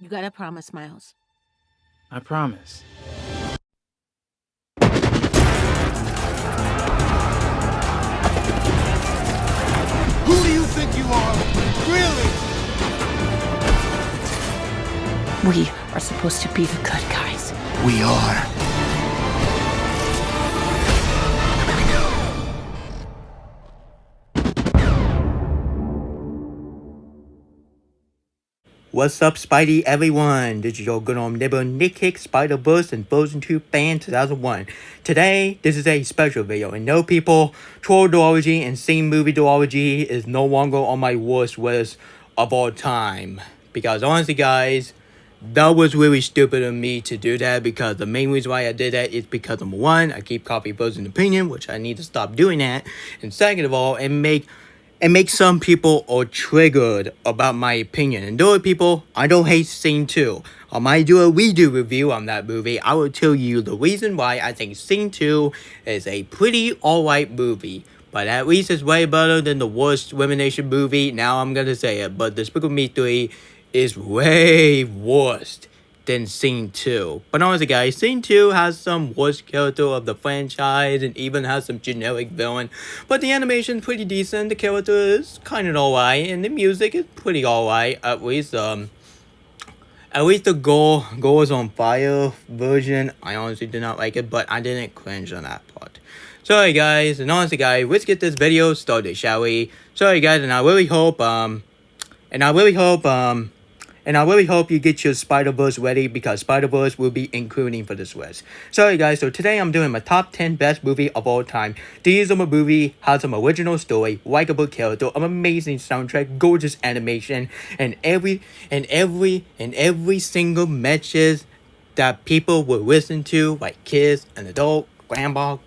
You gotta promise, Miles. I promise. Who do you think you are? Really? We are supposed to be the good guys. We are. What's up, Spidey everyone? This is your good old neighbor Nick Hicks, Spider-Verse and Frozen 2 fan 2001. Today, this is a special video, and no people, troll duology and scene movie duology is no longer on my worst list of all time. Because honestly guys, that was really stupid of me to do that, because the main reason why I did that is because number one, I keep copying Frozen opinion, which I need to stop doing that, and second of all, it makes some people are triggered about my opinion. And those people, I don't hate Scene 2. I might do a redo review on that movie. I will tell you the reason why I think Scene 2 is a pretty alright movie. But at least it's way better than the worst elimination movie. Now I'm gonna say it. But Despicable Me 3 is way worse than Scene 2. But honestly guys, Scene 2 has some worst character of the franchise and even has some generic villain. But the animation's pretty decent, the character is kinda alright, and the music is pretty alright. At least the Goal is on Fire version, I honestly did not like it, but I didn't cringe on that part. Sorry guys, and honestly guys, let's get this video started, shall we? Sorry guys, and I really hope you get your Spider-Verse ready, because Spider-Verse will be including for this list. Sorry guys, so today I'm doing my top 10 best movie of all time. These are my movie, has some original story, likable character, an amazing soundtrack, gorgeous animation, and every single message that people will listen to, like kids, an adult, grandma,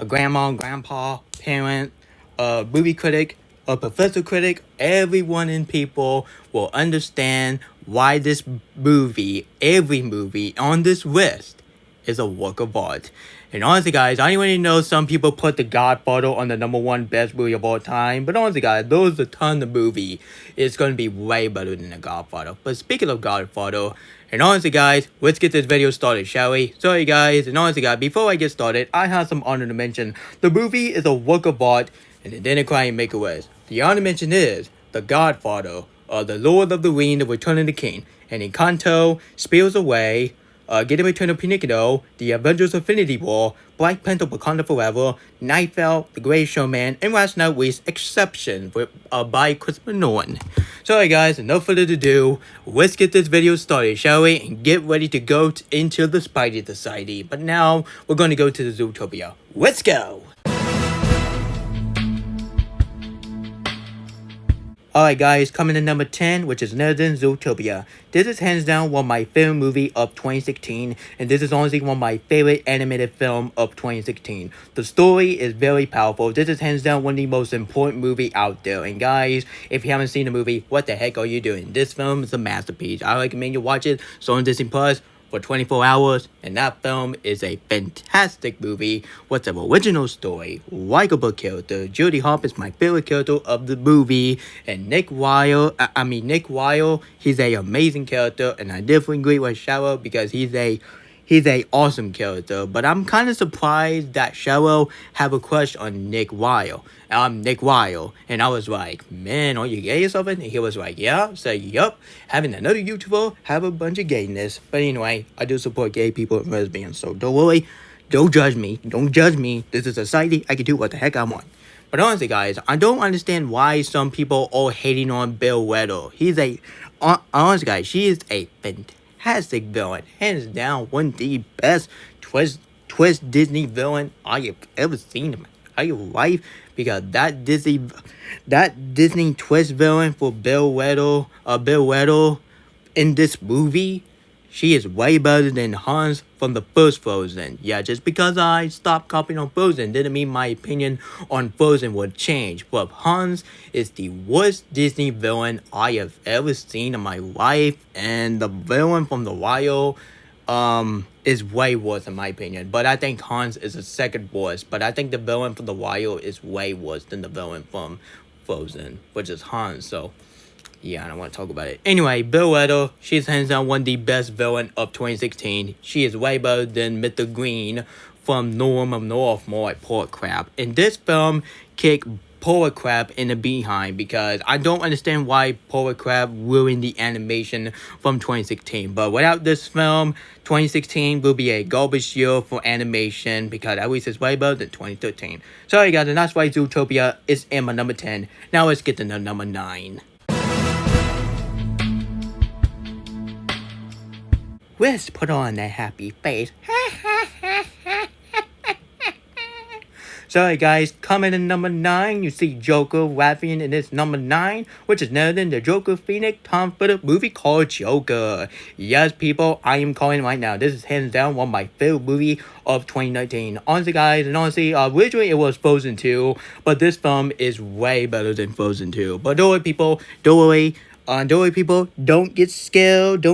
grandpa, parent, movie critic, a professor critic, everyone in people will understand why this movie, every movie on this list, is a work of art. And honestly guys, I already know some people put The Godfather on the #1 best movie of all time, but honestly guys, those a ton of movie. It's gonna be way better than The Godfather. But speaking of Godfather, and honestly guys, let's get this video started, shall we? Sorry guys, and honestly guys, before I get started, I have some honor to mention. The movie is a work of art, and it didn't quite make a list. The honor mention is The Godfather, The Lord of the Rings, The Return of the King, and Encanto, Spills Away, Get the Return of Pinocchio, The Avengers Infinity War, Black Panther Wakanda Forever, Night Fell, The Great Showman, and last but not least, Exception by Christopher Nolan. Sorry guys, enough further ado, let's get this video started, shall we? And get ready to go into the Spidey Society. But now, we're going to go to the Zootopia. Let's go! Alright guys, coming to number 10, which is none other than Zootopia. This is hands down one of my favorite movie of 2016, and this is honestly one of my favorite animated film of 2016. The story is very powerful. This is hands down one of the most important movie out there. And guys, if you haven't seen the movie, what the heck are you doing? This film is a masterpiece. I recommend you watch it. It's on Disney Plus for 24 hours, and that film is a fantastic movie with an original story, likable character. Judy Hopps is my favorite character of the movie, and Nick Wilde, he's an amazing character, and I definitely agree with Cheryl because he's a awesome character. But I'm kind of surprised that Cheryl have a crush on Nick Wilde. And I was like, man, are you gay or something? And he was like, yeah. So, yup, having another YouTuber have a bunch of gayness. But anyway, I do support gay people and lesbians, so don't worry. Don't judge me. This is a society. I can do what the heck I want. But honestly, guys, I don't understand why some people are hating on Bill Weddle. Honestly, guys, she is a fantastic villain. Hands down, one of the best twist Disney villain I have ever seen in my entire life. Because that Disney twist villain for Bill Weddle in this movie, she is way better than Hans from the first Frozen. Yeah, just because I stopped copying on Frozen didn't mean my opinion on Frozen would change. But Hans is the worst Disney villain I have ever seen in my life. And the villain from The Wild is way worse in my opinion. But I think Hans is the second worst. But I think the villain from The Wild is way worse than the villain from Frozen, which is Hans. So Yeah, I don't want to talk about it. Anyway, Bill Weddle, she's hands down one of the best villain of 2016. She is way better than Mr. Green from Norm of North, more like Pork Crab. In this film, kick Pork Crab in the behind because I don't understand why Pork Crab ruined the animation from 2016. But without this film, 2016 will be a garbage year for animation because at least it's way better than 2013. Sorry guys, and that's why Zootopia is in my number 10. Now let's get to the number 9. Let's put on a happy face. Sorry guys, coming in number 9, you see Joker laughing in this number 9, which is none other than the Joker Phoenix Tom Footer movie called Joker. Yes people, I am calling right now. This is hands down one of my favorite movie of 2019. Honestly guys, and honestly, originally it was Frozen 2, but this film is way better than Frozen 2. But don't worry people, don't get scared.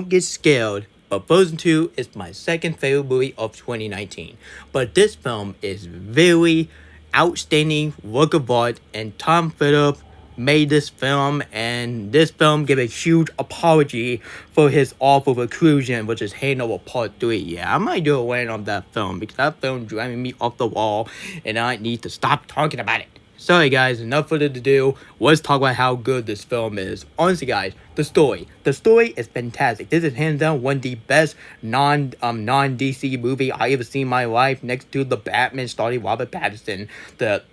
But Frozen 2 is my second favorite movie of 2019. But this film is very outstanding work of art, and Tom Phillips made this film, and this film gave a huge apology for his awful inclusion, which is Hangover Part 3. Yeah, I might do a rant on that film because that film driving me off the wall, and I need to stop talking about it. Sorry guys, enough further ado, let's talk about how good this film is. Honestly guys, the story is fantastic. This is hands down one of the best non-DC movie I ever seen in my life, next to the Batman starring Robert Pattinson.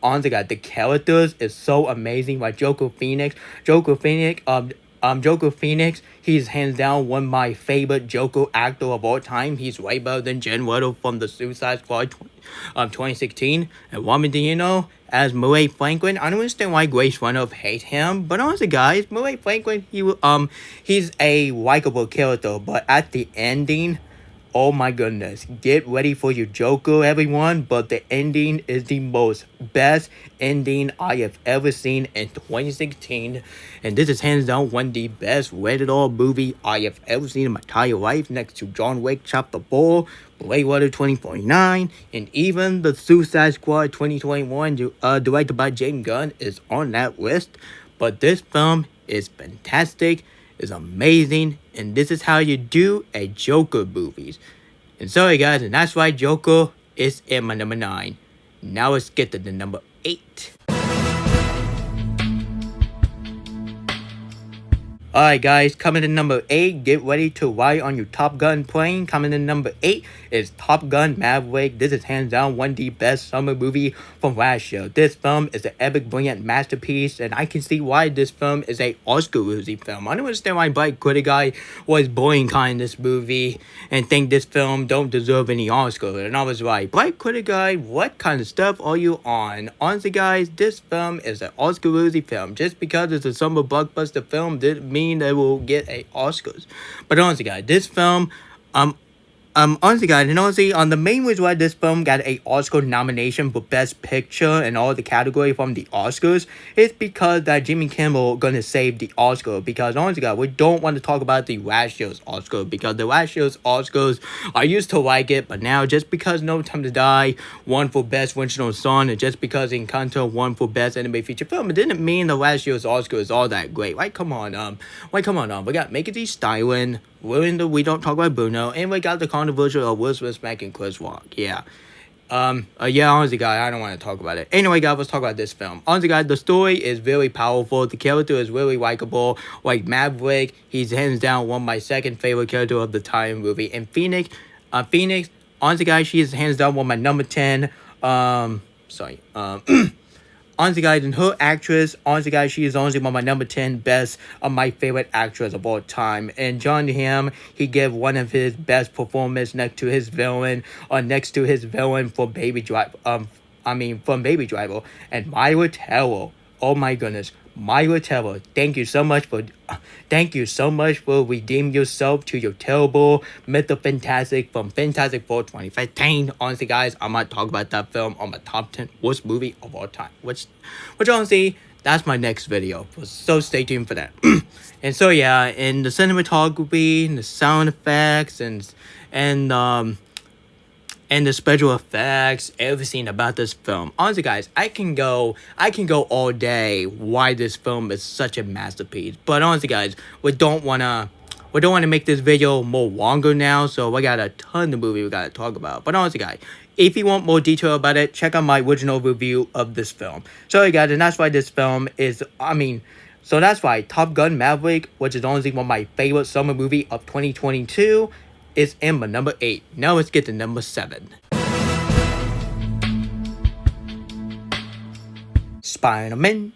Honestly guys, the characters is so amazing. Like Joker Phoenix, he's hands down one of my favorite Joker actor of all time. He's way better than Jen Weddle from the Suicide Squad 2016. And want me to, as Murray Franklin, I don't understand why Grace Reynolds hates him, but honestly guys, Murray Franklin, he's a likable character, but at the ending, oh my goodness, get ready for your Joker, everyone, but the ending is the most best ending I have ever seen in 2016, and this is hands down one of the best rated R movie I have ever seen in my entire life, next to John Wick Chapter 4, Blade Runner 2049, and even the Suicide Squad 2021, directed by James Gunn, is on that list. But this film is fantastic, is amazing, and this is how you do a Joker movies. And sorry guys, and that's why Joker is in my number 9. Now let's get to the number 8. Alright guys, coming in number 8, get ready to ride on your Top Gun plane. Coming in number 8 is Top Gun Maverick. This is hands down one of the best summer movie from last year. This film is an epic, brilliant masterpiece, and I can see why this film is a Oscar-worthy film. I don't understand why Black Critic Guy was boycotting this movie and think this film don't deserve any Oscar. And I was like, Black Critic Guy, what kind of stuff are you on? Honestly guys, this film is an Oscar-worthy film. Just because it's a summer blockbuster film didn't mean they will get a Oscars. But honestly guys, this film honestly guys, and honestly, the main reason why this film got a Oscar nomination for Best Picture and all the category from the Oscars is because that Jimmy Kimmel gonna save the Oscar. Because honestly guys, we don't want to talk about the last year's Oscar, because the last year's Oscars, I used to like it, but now just because No Time to Die won for Best Original Song, and just because Encanto won for Best Animated Feature Film, it didn't mean the last year's Oscar is all that great. Like, come on, we got Make It Styling, we don't talk about Bruno, and we got the controversial of Will Smith smacking Chris Rock. Yeah. Honestly, guys, I don't want to talk about it. Anyway, guys, let's talk about this film. Honestly, guys, the story is very powerful. The character is really likable. Like Maverick, he's hands down one of my second favorite character of the time movie. And Phoenix, honestly, guys, she is hands down one of my number 10. Honestly guys, and her actress, honestly guys, she is honestly one of my number 10 best of my favorite actress of all time. And John Hamm, he gave one of his best performance next to his villain for Baby Driver, from Baby Driver. And Myra Terrell, oh my goodness, Myra Terrell, thank you so much for redeeming yourself to your terrible Mr. Fantastic from Fantastic Four 2015. Honestly, guys, I might talk about that film on my top 10 worst movie of all time. Which honestly, that's my next video. So stay tuned for that. And so yeah, in the cinematography, and the sound effects, and and the special effects, everything about this film. Honestly, guys, I can go all day why this film is such a masterpiece. But honestly, guys, we don't wanna make this video more longer now, so we got a ton of movie we gotta talk about. But honestly, guys, if you want more detail about it, check out my original review of this film. So, guys, and that's why this film is, so that's why Top Gun Maverick, which is honestly one of my favorite summer movie of 2022, is in my number 8. Now let's get to number 7. Spider-Man,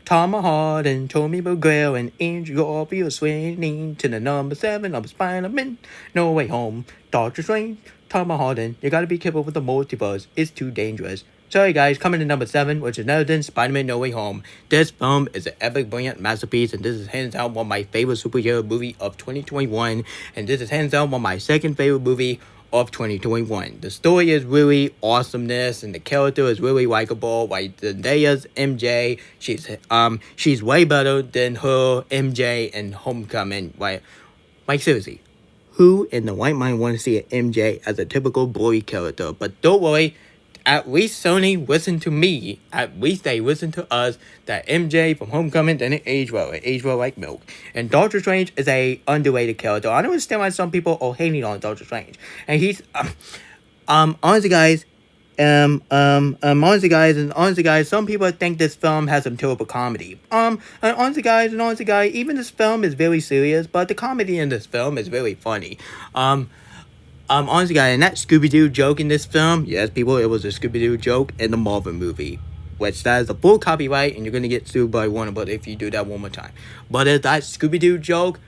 Tom Harden, Tommy McGrail, and Andrew Garfield swinging to the number 7 of Spider-Man, No Way Home, Doctor Strange, Tom Harden. You gotta be careful with the multiverse, it's too dangerous. Sorry guys, coming to number 7, which is none than Spider-Man No Way Home. This film is an epic, brilliant masterpiece, and this is hands down one of my favorite superhero movie of 2021, and this is hands down one of my second favorite movie of 2021. The story is really awesomeness, and the character is really likable. Like Zendaya's MJ, she's way better than her MJ in Homecoming. Like seriously, who in the right mind want to see an MJ as a typical boy character? But don't worry. At least Sony listened to me. At least they listened to us. That MJ from Homecoming didn't age well. It aged well like milk. And Doctor Strange is a underrated character. I don't understand why some people are hating on Doctor Strange. And he's honestly guys, honestly guys, some people think this film has some terrible comedy. And honestly guys, even this film is very serious, but the comedy in this film is very funny. Honestly, guys, and that Scooby-Doo joke in this film, yes, people, it was a Scooby-Doo joke in the Marvel movie, which that is a full copyright, and you're gonna get sued by Warner Bros. If you do that one more time. But if that Scooby-Doo joke,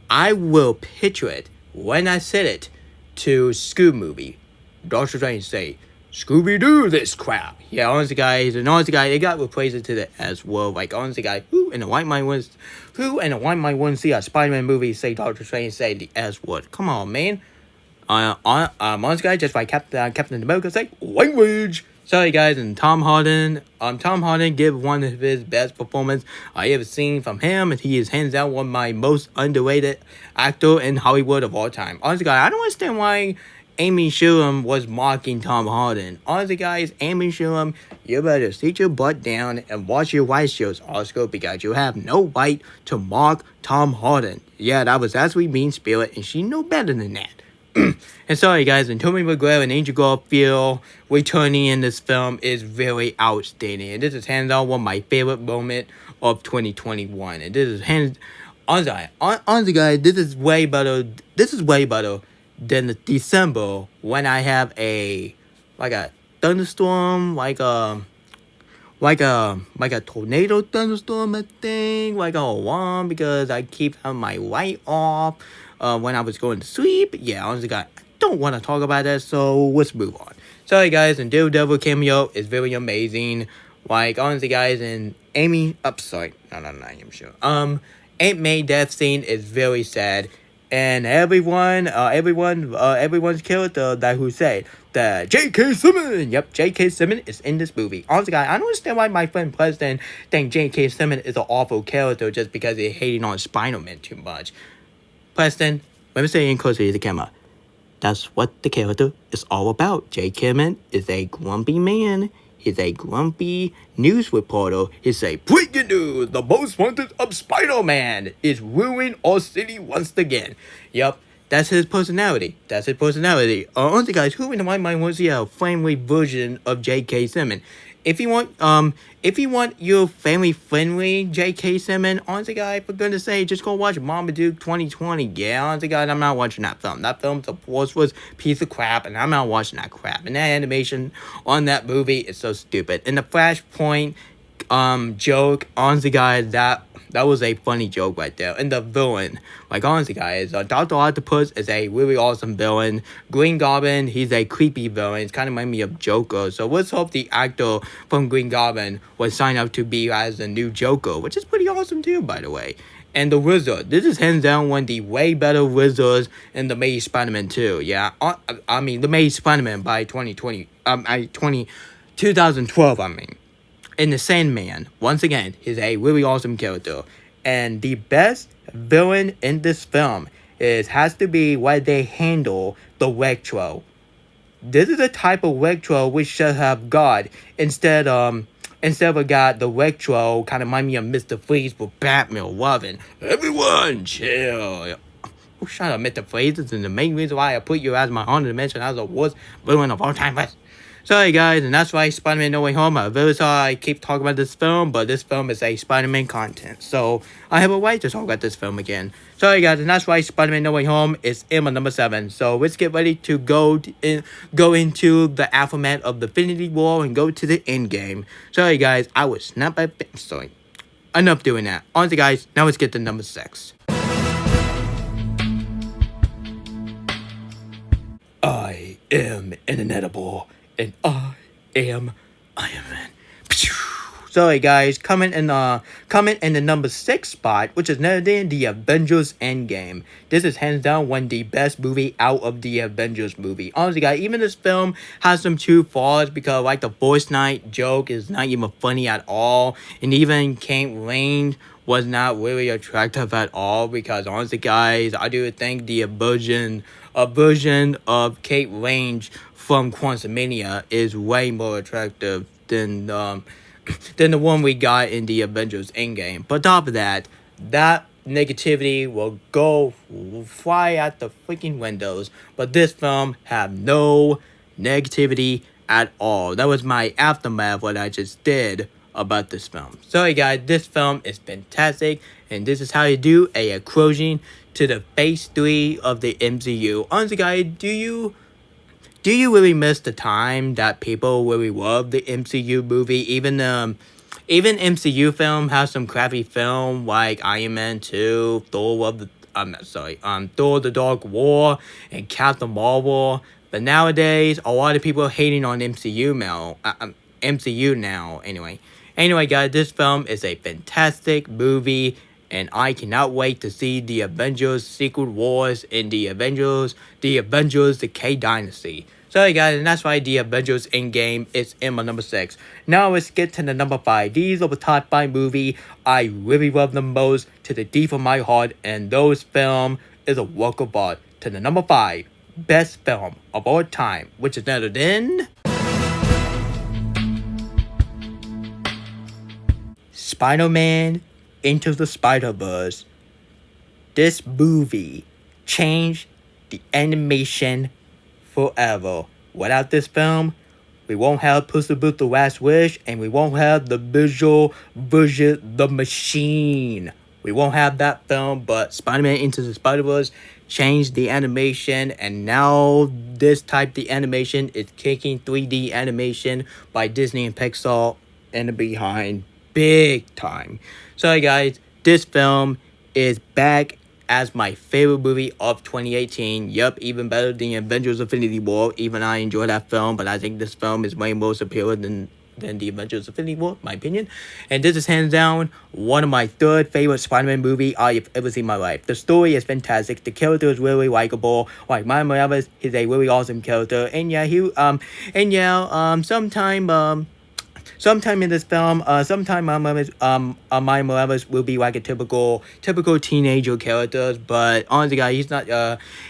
I will picture it when I said it to Scoob movie. Doctor Strange say, Scooby-Doo this crap. Yeah, honestly, guys, it got replaced to the S word. Like, honestly, guys, who in the white mind wants to see a Spider-Man movie say Doctor Strange say the S word? Come on, man. Honestly, guys, just like Captain America say, language. Sorry, guys, and Tom Harden give one of his best performance I ever seen from him, and he is hands down one of my most underrated actor in Hollywood of all time. Honestly, guys, I don't understand why Amy Schumer was mocking Tom Harden. Honestly, guys, Amy Schumer, you better sit your butt down and watch your white shows, Oscar, because you have no right to mock Tom Harden. Yeah, that was actually mean spirit, and she knew better than that. And sorry guys, and Tommy McGrail and Andrew Garfield returning in this film is really outstanding. And this is hands down one of my favorite moments of 2021. And this is honestly guys, this is way better than the December when I have a thunderstorm, like a tornado thunderstorm, I think, like a one, because I keep having my light off when I was going to sleep. Yeah, honestly, guys, I don't want to talk about that, so let's move on. Sorry, guys, and Daredevil cameo is very amazing. Like, honestly, guys, and Amy, sorry, no, I'm sure. Aunt May death scene is very sad. And everyone's character that who say that J.K. Simmons. Yep, J.K. Simmons is in this movie. Honestly, guys, I don't understand why my friend Preston thinks J.K. Simmons is an awful character just because they're hating on Spider-Man too much. Preston, let me say in close to the camera. That's what the character is all about. J.K. Simmons is a grumpy man. He's a grumpy news reporter. He's a breaking news. The most wanted of Spider-Man is ruining our city once again. Yep, that's his personality. Honestly, guys, who in the right mind wants to see a family version of J.K. Simmons? If you want your family-friendly J.K. Simmons, honestly, guys, for goodness sake, just go watch Marmaduke 2020. Yeah, honestly, guys, I'm not watching that film. That film's a worthless piece of crap, and I'm not watching that crap. And that animation on that movie is so stupid. And the Flashpoint joke, honestly, guys, that was a funny joke right there. And the villain, like, honestly, guys, Dr. Octopus is a really awesome villain. Green Goblin, he's a creepy villain. It's kind of reminds me of Joker. So let's hope the actor from Green Goblin will sign up to be as the new Joker, which is pretty awesome too, by the way. And the Wizard, this is hands down one of the way better Wizards in the Amazing Spider-Man 2. Yeah, the Amazing Spider-Man by 2012, And the Sandman, once again, is a really awesome character. And the best villain in this film has to be why they handle the retro. this is a type of retro which should have God instead of a God. The retro kind of remind me of Mr. Freeze with Batman, Robin. Everyone chill. Oh, shut up, Mr. Freeze. This is the main reason why I put you as my honorable mention as the worst villain of all time. Sorry guys, and that's why Spider-Man No Way Home. I'm very sorry I keep talking about this film, but this film is a Spider-Man content, so I have a right to talk about this film again. Sorry guys, and that's why Spider-Man No Way Home is in my number 7. So let's get ready to go into the aftermath of the Infinity War and go to the Endgame. Sorry guys, I was not by sorry. Enough doing that. Honestly guys, now let's get to number 6. I am inedible. And I am Iron Man. Sorry guys, coming in the number 6 spot, which is none other than the Avengers Endgame. This is hands down one of the best movie out of the Avengers movie. Honestly guys, even this film has some true flaws because like the Force Knight joke is not even funny at all. And even Kate Lane was not really attractive at all because honestly guys, I do think the version of Kate Lane from Quantumania is way more attractive than the one we got in the Avengers Endgame. But on top of that, that negativity will fly out the freaking windows. But this film have no negativity at all. That was my aftermath what I just did about this film. Sorry guys, this film is fantastic, and this is how you do a accrosion to the phase 3 of the MCU. Honestly guys, do you really miss the time that people really love the MCU movie? Even MCU film has some crappy film like Iron Man 2, Thor the Dark War, and Captain Marvel. But nowadays, a lot of people are hating on MCU now. Anyway, guys, this film is a fantastic movie. And I cannot wait to see the Avengers Secret Wars in the Avengers the K Dynasty. Sorry guys, and that's why the Avengers Endgame is in my number 6. Now let's get to the number 5. These are the top 5 movie I really love the most to the deep of my heart, and those film is a work of art. To the number 5 best film of all time, which is none other than Spider-Man Into the Spider-Verse. This movie changed the animation forever. Without this film, we won't have Puss in Boots: The Last Wish, and we won't have the visual version, The Machine. We won't have that film, but Spider-Man Into the Spider-Verse changed the animation, and now this type of animation is kicking 3D animation by Disney and Pixar in the behind big time. Sorry guys, this film is back as my favorite movie of 2018. Yup, even better than Avengers Infinity War. Even I enjoy that film, but I think this film is way more superior than the Avengers Infinity War, my opinion. And this is hands down one of my 3rd favorite Spider-Man movie I have ever seen in my life. The story is fantastic. The character is really likable. Like Miles Morales, he's a really awesome character. And yeah, sometime in this film, Miles Morales will be like a typical teenager character, but honestly, guys,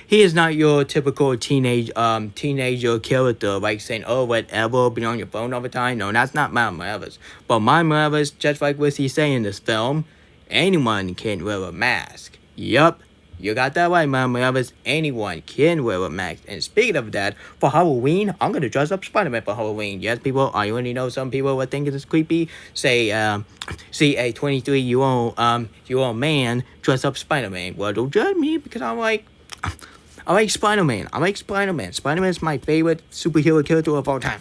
he is not your typical teenager character, like saying, oh, whatever, be on your phone all the time. No, that's not Miles Morales. But Miles Morales, just like what he's saying in this film, anyone can wear a mask. Yup. You got that right, Miles Morales. Anyone can wear a mask. And speaking of that, for Halloween, I'm gonna dress up Spider-Man for Halloween. Yes, people, I already know some people would think it's creepy. Say, see a 23-year-old man dress up Spider-Man. Well, don't judge me because I like Spider-Man. Spider-Man is my favorite superhero character of all time.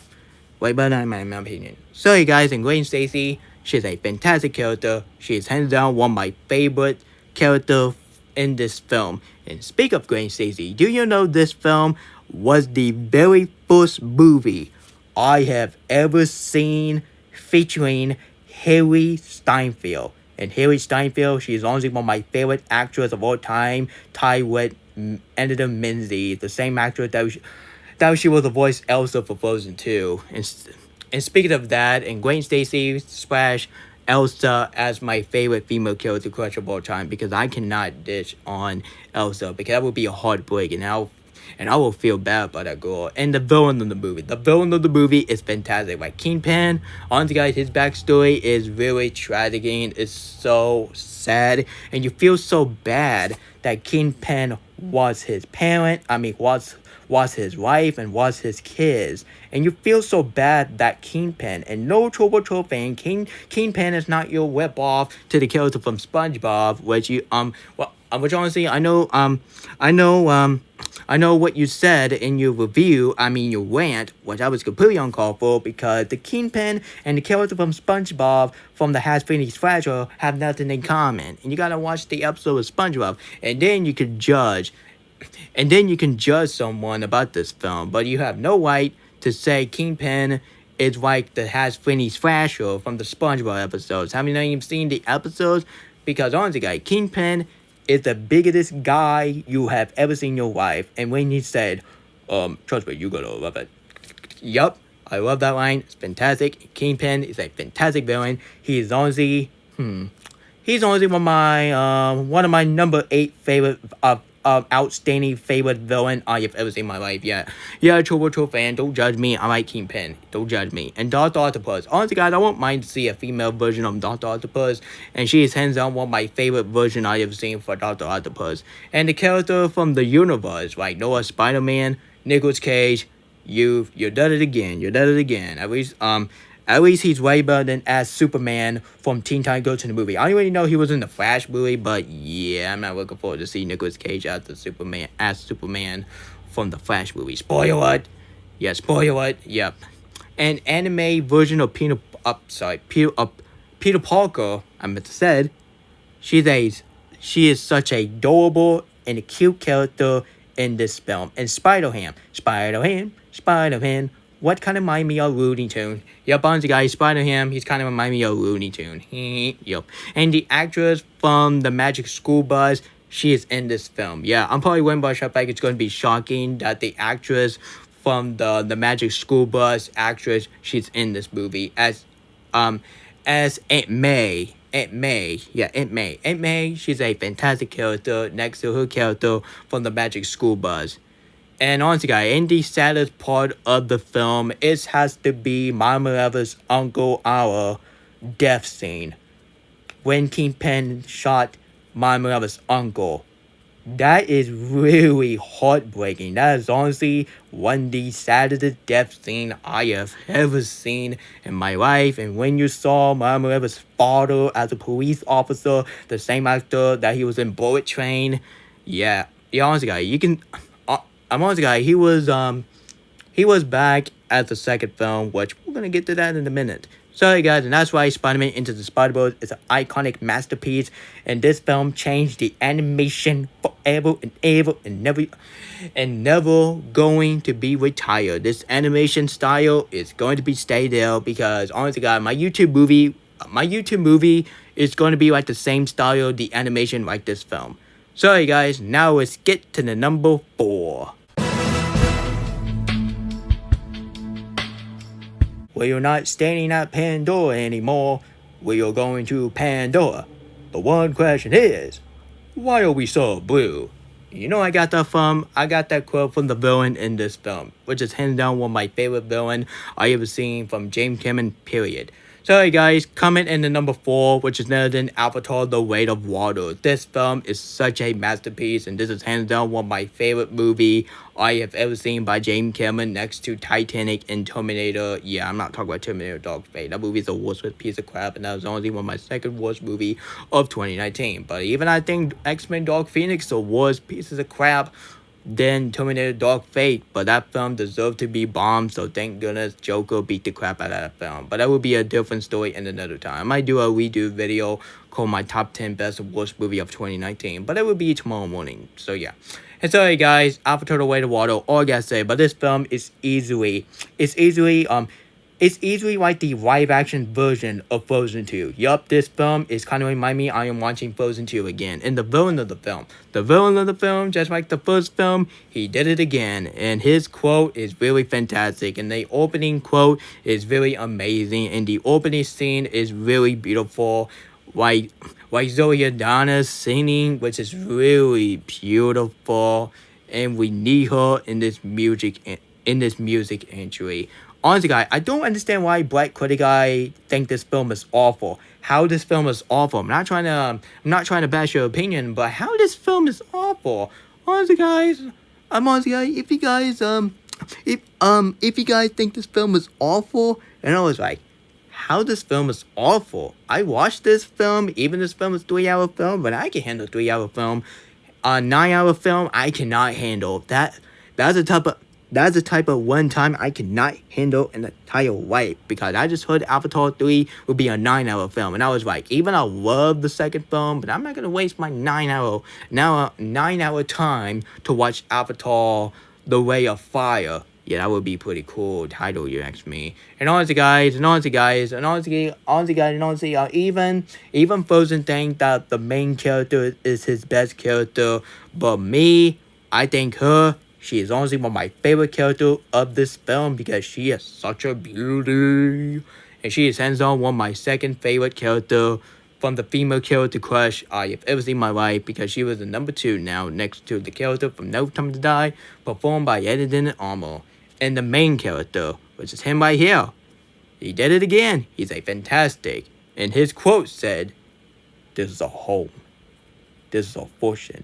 Way better than my opinion. Sorry, guys, and Gwen Stacy, she's a fantastic character. She is hands down one of my favorite characters in this film. And speak of Gwen Stacy, do you know this film was the very first movie I have ever seen featuring Harry Steinfeld? And Harry Steinfeld, she is honestly one of my favorite actors of all time, tied with Annabelle Minzy, the same actress that she was the voice Elsa for Frozen 2. And speaking of that, and Gwen Stacy / Elsa as my favorite female character crush of all time, because I cannot ditch on Elsa because that would be a heartbreak, and and I will feel bad about that girl. And the villain of the movie is fantastic. Like Kingpin, honestly guys, his backstory is really tragic and it's so sad, and you feel so bad that Kingpin was his parent. Was his wife and was his kids, and you feel so bad that Kingpin, and no trouble fan, Kingpin is not your whip off to the character from SpongeBob, which honestly I know what you said in your review, your rant, which I was completely uncalled for, because the Kingpin and the character from SpongeBob from the Has-Finished Fragile have nothing in common, and you gotta watch the episode of SpongeBob, and then you can judge someone about this film, but you have no right to say Kingpin is like the Has-Finished Fragile from the SpongeBob episodes. Have you not even seen the episodes? Because honestly, guys, Kingpin is the biggest guy you have ever seen in your life. And when he said, trust me, you're gonna love it. Yup, I love that line. It's fantastic. Kingpin is a fantastic villain. He's honestly one of my number 8 favorite outstanding favorite villain I have ever seen in my life. Yeah, Troll fan, don't judge me. I like Kingpin. Don't judge me. And Dr. Octopus. Honestly, guys, I won't mind to see a female version of Dr. Octopus, and she is hands down one of my favorite version I have seen for Dr. Octopus. And the character from the universe, like Noah, Spider-Man, Nicolas Cage, you done it again. At least he's way better than as Superman from Teen Titans Go in the movie. I already know he was in the Flash movie, but yeah, I'm not looking forward to see Nicolas Cage as Superman from the Flash movie. Spoiler it. Yeah, spoiler it. Yep. An anime version of Peter Parker, I meant to said, she is such a adorable and a cute character in this film. And Spider-Man, what kind of remind me of Looney Tune? Yep, honestly guys, Spider-Man, he's kind of remind me of Looney Tune. Yep. And the actress from the Magic School Bus, she is in this film. Yeah, I'm probably wondering about stuff like it's going to be shocking that the actress from the Magic School Bus actress, she's in this movie as Aunt May. Aunt May, she's a fantastic character next to her character from the Magic School Bus. And honestly, guys, in the saddest part of the film, it has to be Mama Eva's Uncle Our death scene. When Kingpin shot Mama Eva's uncle. That is really heartbreaking. That is honestly one of the saddest death scene I have ever seen in my life. And when you saw Mama Eva's father as a police officer, the same actor that he was in Bullet Train, yeah, honestly, guys, he was back at the second film, which we're gonna get to that in a minute. Sorry guys, and that's why Spider-Man Into the Spider-Verse is an iconic masterpiece, and this film changed the animation forever and ever and never going to be retired. This animation style is going to be stay there because honestly guys, my YouTube movie is going to be like the same style, the animation like this film. Sorry guys, now let's get to the number 4. We are not staying at Pandora anymore. We are going to Pandora. The one question is, why are we so blue? You know I got that quote from the villain in this film, which is hands down one of my favorite villain I ever seen from James Cameron, period. Sorry guys, coming in the number 4, which is none other than Avatar: The Way of Water. This film is such a masterpiece, and this is hands down one of my favorite movie I have ever seen by James Cameron, next to Titanic and Terminator. Yeah, I'm not talking about Terminator Dark Fate. That movie is the worst piece of crap, and that was honestly one of my second worst movie of 2019. But even I think X-Men Dark Phoenix the worst pieces of crap than Terminator Dark Fate, but that film deserved to be bombed, so thank goodness Joker beat the crap out of that film. But that would be a different story in another time. I might do a redo video called my top 10 best and worst movie of 2019, but it will be tomorrow morning, so yeah. And sorry guys, Avatar: The Way of Water, all I gotta say, but this film is easily like the live action version of Frozen 2. Yup, this film is kind of remind me I am watching Frozen 2 again. And the villain of the film, just like the first film, he did it again. And his quote is really fantastic. And the opening quote is really amazing. And the opening scene is really beautiful. Like Zoe Adana singing, which is really beautiful. and we need her in this music industry. Honestly, guys, I don't understand why Black Critic guy think this film is awful. How this film is awful. I'm not trying to bash your opinion, but how this film is awful. Honestly, guys, if you guys if you guys think this film is awful, and I was like, how this film is awful. I watched this film, even this film is 3-hour film, but I can handle 3-hour film. A 9-hour film, I cannot handle. That's the type of one time I cannot handle an entire life, because I just heard Avatar 3 would be a 9-hour film, and I was like, even I love the second film, but I'm not gonna waste my 9-hour time to watch Avatar The Way of Fire. Yeah, that would be pretty cool title, you ask me. And honestly, guys, even Frozen think that the main character is his best character, but me, I think she is honestly one of my favorite characters of this film, because she is such a beauty. And she is hands on one of my second favorite character from the female character crush I have ever seen in my life, because she was the number 2 now, next to the character from No Time to Die, performed by Eddie Armour. And the main character, which is him right here. He did it again. He's a fantastic. And his quote said, "This is a home. This is a fortune.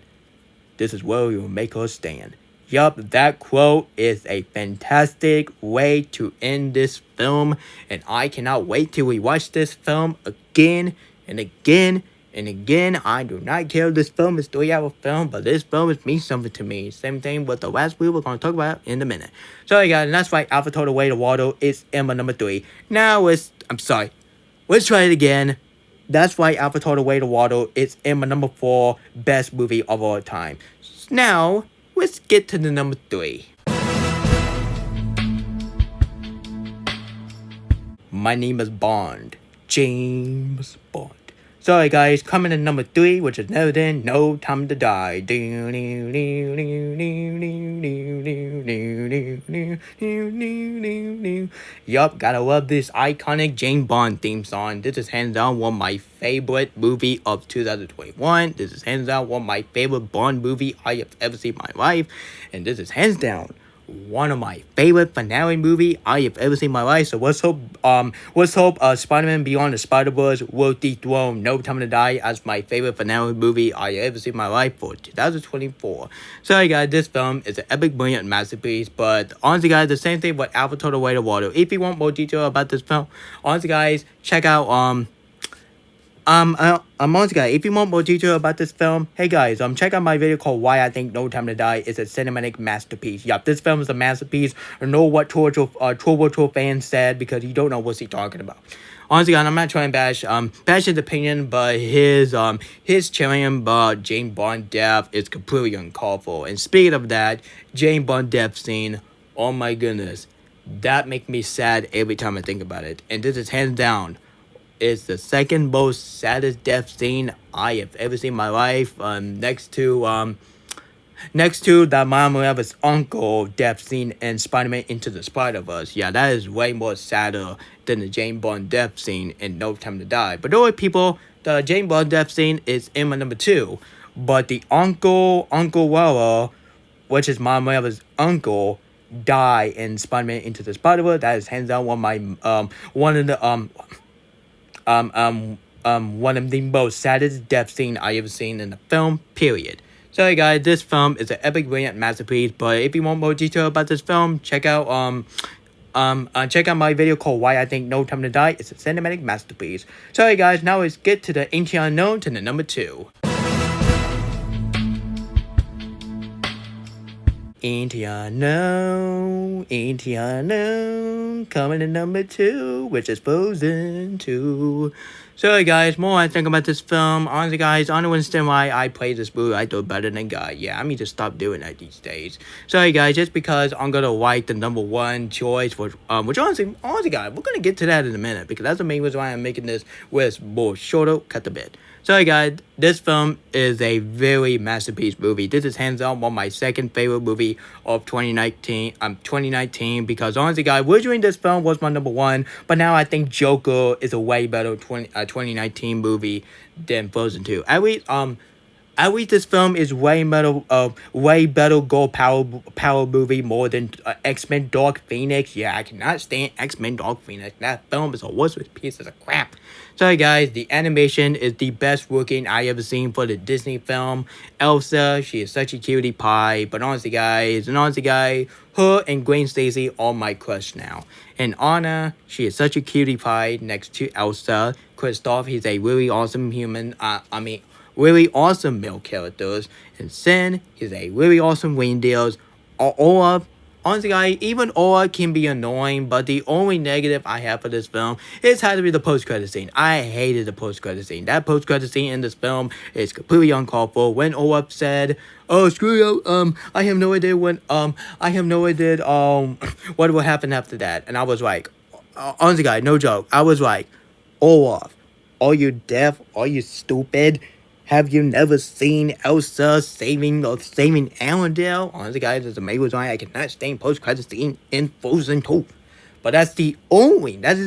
This is where we will make her stand." Yup, that quote is a fantastic way to end this film. And I cannot wait till we watch this film again and again and again. I do not care if this film is 3-hour film, but this film means something to me. Same thing with the last movie we're going to talk about in a minute. Sorry guys, and that's why Avatar The Way of Water is Emma number 3. Now let's try it again. That's why Avatar The Way of Water is Emma number 4, best movie of all time. Now, let's get to the number 3. My name is Bond. James Bond. Sorry guys, coming in number 3, which is No Time to Die. Yup, gotta love this iconic James Bond theme song. This is hands down one of my favorite movie of 2021. This is hands down one of my favorite Bond movie I have ever seen in my life. And this is hands down one of my favorite finale movie I have ever seen in my life. So let's hope Spider-Man Beyond the Spider-Verse will dethrone No Time to Die as my favorite finale movie I have ever seen in my life for 2024. Sorry guys, this film is an epic, brilliant masterpiece, but honestly guys, the same thing with Avatar The Way of Water. If you want more detail about this film, honestly guys, check out honestly guys, if you want more detail about this film, hey guys, check out my video called Why I Think No Time to Die is a cinematic masterpiece. Yup, this film is a masterpiece. I know what Tour fans said, because you don't know what he's talking about. Honestly guys, I'm not trying to bash his opinion, but his chilling about James Bond death is completely uncalled for. And speaking of that, James Bond death scene, oh my goodness, that makes me sad every time I think about it. And this is hands down is the second most saddest death scene I have ever seen in my life. Next to that Miles Morales' uncle death scene in Spider-Man Into the Spider-Verse. Yeah, that is way more sadder than the James Bond death scene in No Time to Die. But don't worry, people, the James Bond death scene is in my number 2. But the Uncle Weller, which is Miles Morales' uncle, die in Spider-Man Into the Spider-Verse. That is hands down one of the most saddest death scene I ever seen in a film, period. Sorry guys, this film is an epic, brilliant masterpiece, but if you want more detail about this film, check out my video called Why I Think No Time to Die. It's a cinematic masterpiece. Sorry guys, now let's get to the Ancient Unknown, to the number 2. Ancient Unknown, coming in number 2, which is Frozen 2. Sorry guys, more I think about this film. Honestly guys, I don't understand why I play this movie. I do better than God. Yeah, I need to stop doing that these days. Sorry guys, just because I'm gonna like the number 1 choice for which honestly guys, we're gonna get to that in a minute, because that's the main reason why I'm making this with more shorter cut the bit. Sorry guys, this film is a very masterpiece movie. This is hands down one of my second favorite movie of 2019, because honestly guys, originally this film was my number 1, but now I think Joker is a way better 2019 movie than Frozen 2. At least At least this film is way better gold power movie more than X-Men Dark Phoenix. Yeah, I cannot stand X-Men Dark Phoenix. That film is a worthless piece of crap. Sorry guys, the animation is the best working I ever seen for the Disney film. Elsa, she is such a cutie pie. But honestly guys, her and Gwen Stacy are my crush now. And Anna, she is such a cutie pie next to Elsa. Kristoff, he's a really awesome human. Really awesome male characters. And Sin, he's a really awesome reindeer. Olaf, honestly guys, even Olaf can be annoying, but the only negative I have for this film is had to be the post-credit scene. I hated the post-credit scene. That post-credit scene in this film is completely uncalled for. When Olaf said, "Oh, screw you, I have no idea what will happen after that." And I was like, honestly guys, no joke, I was like, Olaf, are you deaf? Are you stupid? Have you never seen Elsa saving Arendelle? Honestly, guys, it's amazing why I cannot stand post-credit scene in Frozen 2. But that is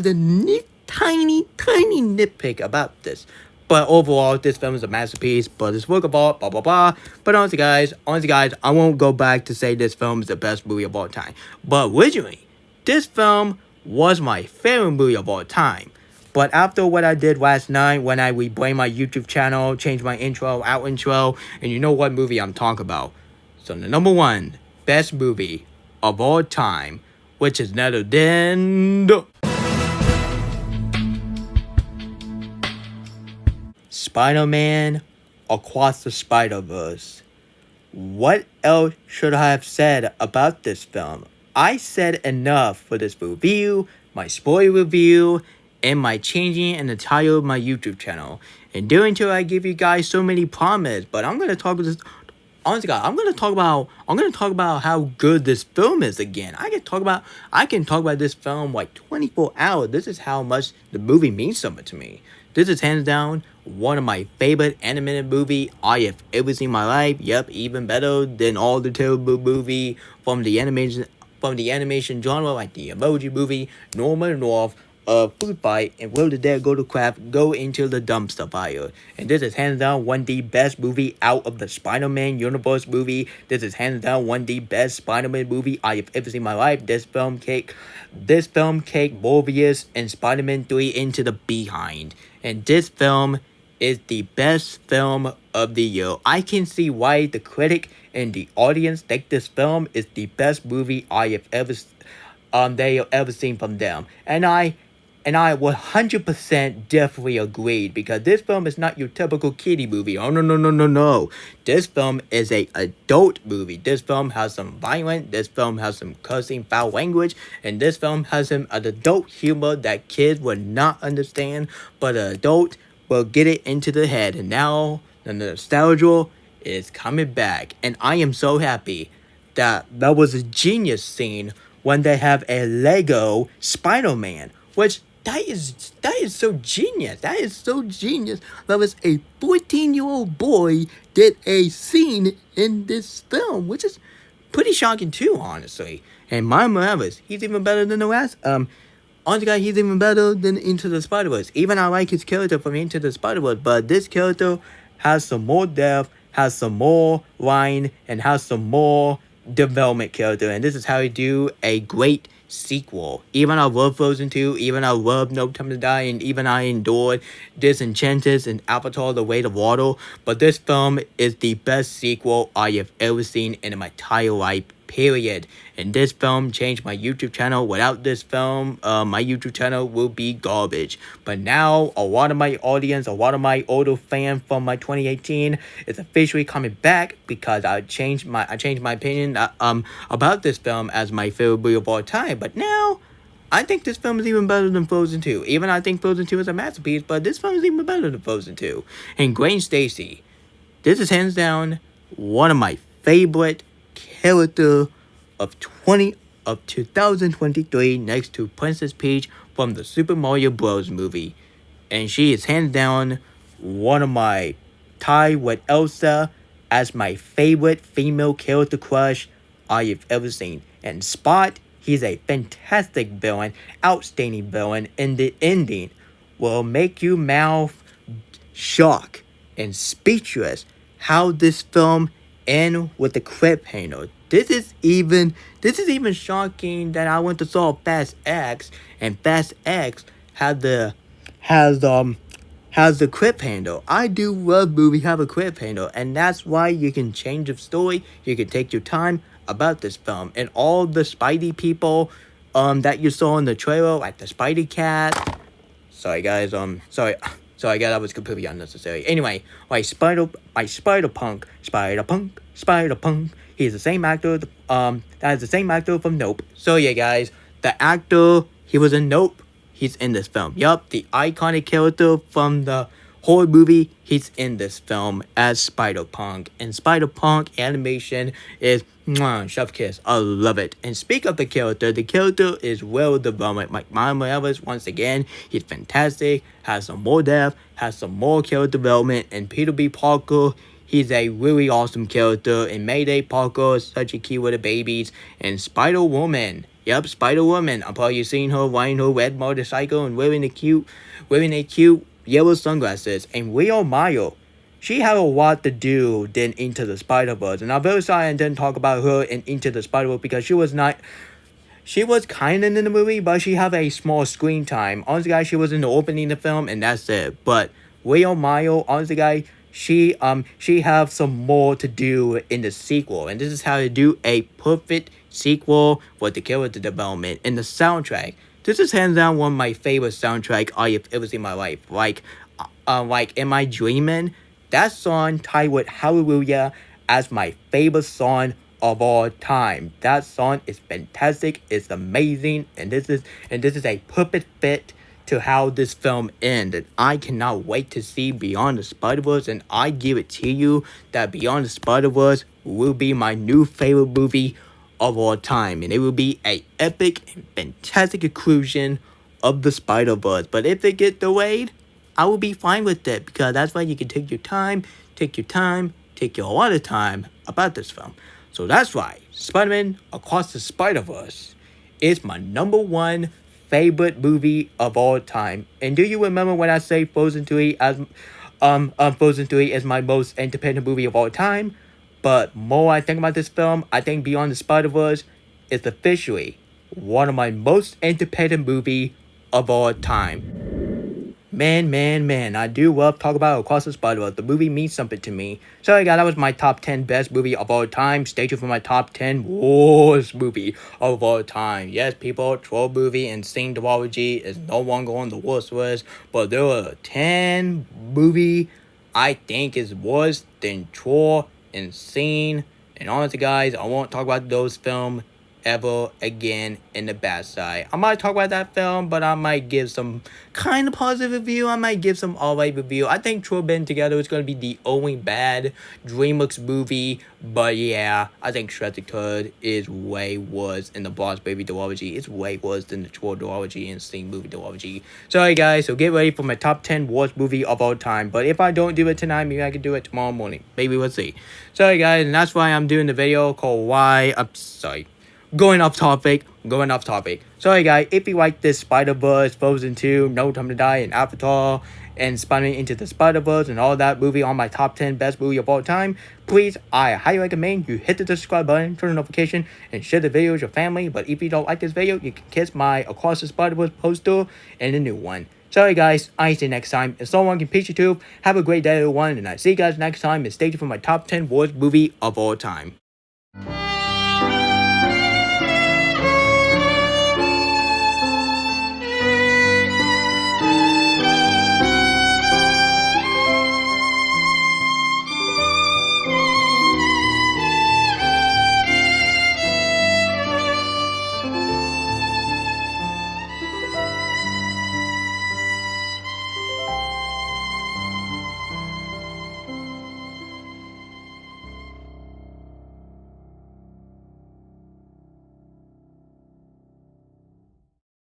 the tiny nitpick about this. But overall, this film is a masterpiece, but it's work of art, blah, blah, blah. But honestly, guys, I won't go back to say this film is the best movie of all time. But originally, this film was my favorite movie of all time. But after what I did last night, when I rebrand my YouTube channel, changed my intro, outro, and you know what movie I'm talking about. So the number one best movie of all time, which is none other than Spider-Man Across the Spider-Verse. What else should I have said about this film? I said enough for this review, my spoiler review, and my changing and the title of my YouTube channel. And doing so, I give you guys so many promises, but I'm gonna talk about this. Honestly, guys, I'm gonna talk about how good this film is again. I can talk about this film like 24 hours. This is how much the movie means something to me. This is hands down one of my favorite animated movie I have ever seen in my life. Yep, even better than all the terrible movie from the animation genre like the Emoji Movie, Norman North, Food Fight, and Will the Dead Go to Craft Go into the Dumpster Fire. And this is hands down one of the best movie out of the Spider-Man universe movie. This is hands down one of the best Spider-Man movie I have ever seen in my life. This film kicked Morbius and Spider-Man 3 into the behind. And this film is the best film of the year. I can see why the critic and the audience think this film is the best movie they have ever seen from them. And I 100% definitely agreed, because this film is not your typical kiddie movie. Oh, no. This film is a adult movie. This film has some violence. This film has some cursing, foul language. And this film has some adult humor that kids would not understand, but an adult will get it into the head. And now the nostalgia is coming back. And I am so happy that was a genius scene when they have a Lego Spider-Man, which that is so genius. That is so genius. That was a 14-year-old boy did a scene in this film, which is pretty shocking too, honestly. And Miles Morales, he's even better than the last. Honestly, guys, he's even better than Into the Spider-Verse. Even I like his character from Into the Spider-Verse, but this character has some more depth, has some more line, and has some more development character. And this is how you do a great sequel. Even I love Frozen 2, even I love No Time to Die, and even I endured Disenchanted and Avatar The Way of Water, but this film is the best sequel I have ever seen in my entire life, period. And this film changed my YouTube channel. Without this film, my YouTube channel will be garbage. But now, a lot of my audience, a lot of my older fans from my 2018 is officially coming back, because I changed my opinion about this film as my favorite movie of all time. But now, I think this film is even better than Frozen 2. Even I think Frozen 2 is a masterpiece, but this film is even better than Frozen 2. And Gwen Stacy, this is hands down one of my favorite character of 2023, next to Princess Peach from the Super Mario Bros. Movie. And she is hands down one of my tie with Elsa as my favorite female character crush I have ever seen. And Spot, he's a fantastic villain, outstanding villain, and the ending will make you mouth shock and speechless how this film end with the cliffhanger. This is even shocking that I went to saw Fast X, and Fast X had the has the cliffhanger. I do love movies have a cliffhanger, and that's why you can change the story. You can take your time about this film, and all the Spidey people that you saw in the trailer, like the Spidey cat. Sorry guys, sorry guys, that was completely unnecessary. Anyway, Spider-Punk. He's the same actor, that is the same actor from Nope. So yeah guys, the actor, he was in Nope, he's in this film. Yup, the iconic character from the horror movie, he's in this film as Spider-Punk. And Spider-Punk animation is mwah, chef kiss. I love it. And speak of the character is well developed. Like Miles Morales, once again, he's fantastic, has some more depth, has some more character development. And Peter B. Parker, he's a really awesome character. And Mayday Parker is such a cute with the babies. And Spider-Woman. Yep, Spider-Woman. I'm probably seeing her riding her red motorcycle and wearing a cute yellow sunglasses. And Leo Mayo, she had a lot to do in Into the Spider-Verse. And I'm very sorry I didn't talk about her in Into the Spider-Verse because she was kind of in the movie, but she had a small screen time. Honestly, guys, she was in the opening of the film, and that's it. But Leo Mayo, honestly, guys, she have some more to do in the sequel. And this is how to do a perfect sequel with the character development and the soundtrack. This is hands down one of my favorite soundtrack I have ever seen in my life. Like Am I Dreaming? That song tied with Hallelujah as my favorite song of all time. That song is fantastic, it's amazing, and this is a perfect fit to how this film ended. I cannot wait to see Beyond the Spider-Verse, and I give it to you that Beyond the Spider-Verse will be my new favorite movie of all time, and it will be a epic and fantastic conclusion of the Spider-Verse. But if it gets delayed, I will be fine with it, because that's why you can take a lot of time about this film. So that's why Spider-Man Across the Spider-Verse is my #1 favorite movie of all time. And do you remember when I say Frozen 3 is my most independent movie of all time? But more I think about this film, I think Beyond the Spider-Verse is officially one of my most independent movie of all time. Man, I do love talk about Across the Spider-Verse. The movie means something to me. Sorry guys, that was my top 10 best movie of all time. Stay tuned for my top 10 worst movie of all time. Yes, people, Troll movie and Sing Duology is no longer on the worst list, but there are 10 movie I think is worse than Troll and Sing. And honestly guys, I won't talk about those films ever again in the bad side. I might talk about that film, but I might give some kind of positive review. I might give some alright review. I think Troll Band Together is going to be the only bad DreamWorks movie, but yeah, I think Shrek Third is way worse in the Boss Baby duology. It's way worse than the Troll duology and Sing movie duology. Sorry guys, so get ready for my top 10 worst movie of all time. But if I don't do it tonight, maybe I can do it tomorrow morning. Maybe we'll see. Sorry guys, and that's why I'm doing the video called Going off topic. Sorry guys, if you like this Spider-Verse, Frozen 2, No Time to Die, and Avatar, and Spider-Man Into the Spider-Verse, and all that movie on my top 10 best movie of all time, please, I highly recommend you hit the subscribe button, turn on notification, and share the video with your family. But if you don't like this video, you can kiss my Across the Spider-Verse poster and the new one. Sorry guys, I see you next time, and so long can peace you too. Have a great day everyone, and I see you guys next time, and stay tuned for my top 10 worst movie of all time.